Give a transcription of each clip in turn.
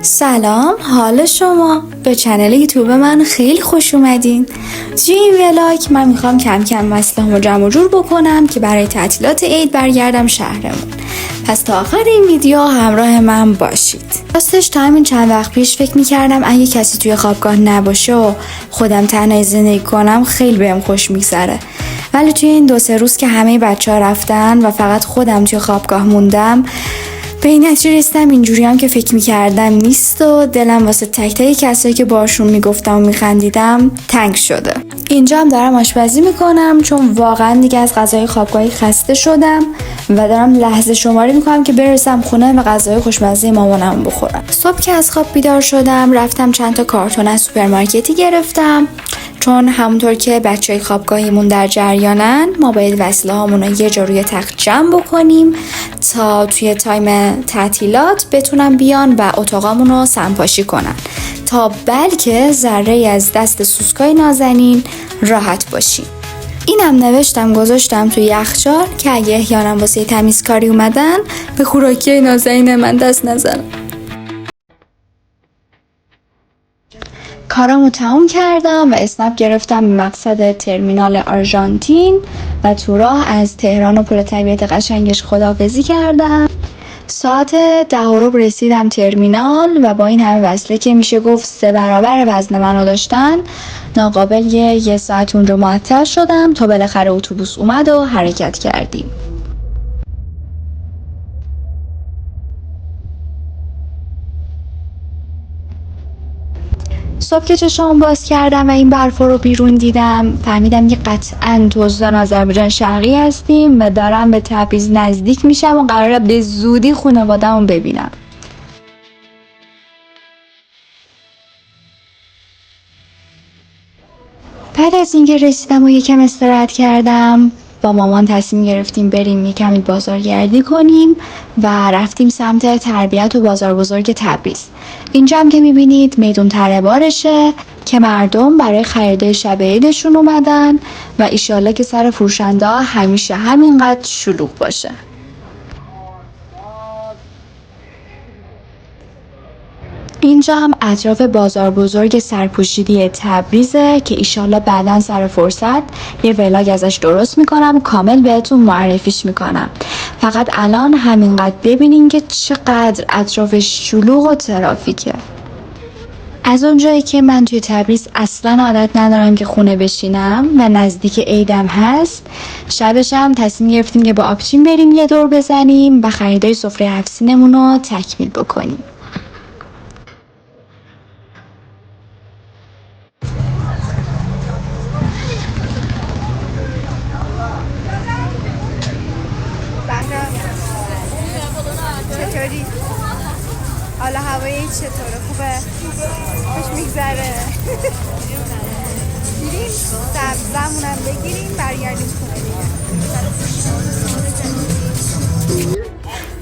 سلام، حال شما؟ به چنل یوتیوب من خیلی خوش اومدین. توی این ولاگ من میخوام کم کم وسایلمو جمع و جور بکنم که برای تعطیلات عید برگردم شهرمون. پس تا آخر این ویدیو همراه من باشید. راستش تا همین چند وقت پیش فکر میکردم اگه کسی توی خوابگاه نباشه و خودم تنهایی زندگی کنم خیلی بهم خوش میگذره. ولی توی این 2-3 روز که همه بچه‌ها رفتن و فقط خودم توی خوابگاه موندم، به این نتیجه رسیدم اینجوری هم که فکر میکردم نیست و دلم واسه تک تک کسایی که باشون میگفتم و میخندیدم تنگ شده. اینجا هم دارم آشپزی میکنم چون واقعا دیگه از غذای خوابگاهی خسته شدم و دارم لحظه شماری میکنم که برسم خونه و غذای خوشمزه مامانم بخورم. صبح که از خواب بیدار شدم رفتم چند تا کارتون از سوپرمارکتی گرفتم، چون همونطور که بچهای خوابگاهیمون در جریانن ما باید وسیله هامون رو یه جا روی تخت جمع بکنیم تا توی تایم تعطیلات بتونن بیان و اتاقامون رو سمپاشی کنن تا بلکه ذره از دست سوسکای نازنین راحت باشیم. اینم نوشتم گذاشتم توی یخچال که اگه احیانا واسه تمیزکاری اومدن به خوراکی نازنین من دست نزنن. کارامو تموم کردم و اسنپ گرفتم به مقصد ترمینال آرژانتین و تو راه از تهران و پل طبیعت قشنگش خداحافظی کردم. ساعت 10 رسیدم ترمینال و با این همه وصله که میشه گفت 3 برابر وزن منو داشتن، ناقابل یه ساعت اونجا معطل شدم تا بالاخره اتوبوس اومد و حرکت کردیم. صبح که چشام باز کردم و این برفا رو بیرون دیدم فهمیدم که قطعاً تزدان آذربایجان شرقی هستیم و دارم به تبریز نزدیک میشم و قراره به زودی خانواده‌مو ببینم. بعد از اینکه رسیدم و یکم استراحت کردم با مامان تصمیم گرفتیم بریم یکمی بازارگردی کنیم و رفتیم سمت تربیت و بازار بزرگ تبریز. اینجا هم که میبینید میدون تره بارشه که مردم برای خرید شب عیدشون اومدن و ایشالله که سر فروشنده همیشه همینقدر شلوغ باشه. اینجا هم اطراف بازار بزرگ سرپوشیدی تبریزه که ایشالله بعداً سر فرصت یه ولاگ ازش درست میکنم، کامل بهتون معرفیش میکنم. فقط الان همینقدر ببینین که چقدر اطرافش شلوغ و ترافیکه. از اونجایی که من توی تبریز اصلا عادت ندارم که خونه بشینم و نزدیک عیدم هست، شبش هم تصمیم گرفتیم که با آبچین بریم یه دور بزنیم و خریدای سفره 7 سینمون رو تکمیل بکنیم. چطوری؟ حالا هوایی چطوره؟ خوبه؟ خوش میگذره؟ بریم سبزمونم بگیریم برگردیم خونه دیگه.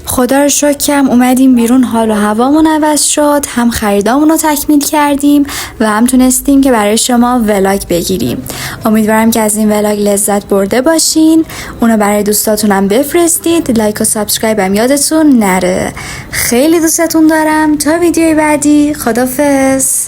خدا رو شکرم اومدیم بیرون، حال و هوامون عوض شد، هم خریدامون رو تکمیل کردیم و هم تونستیم که برای شما ولاگ بگیریم. امیدوارم که از این ولاگ لذت برده باشین. اونو برای دوستاتونم بفرستید. لایک و سابسکرایب هم یادتون نره. خیلی دوستتون دارم. تا ویدیوی بعدی، خدافظ.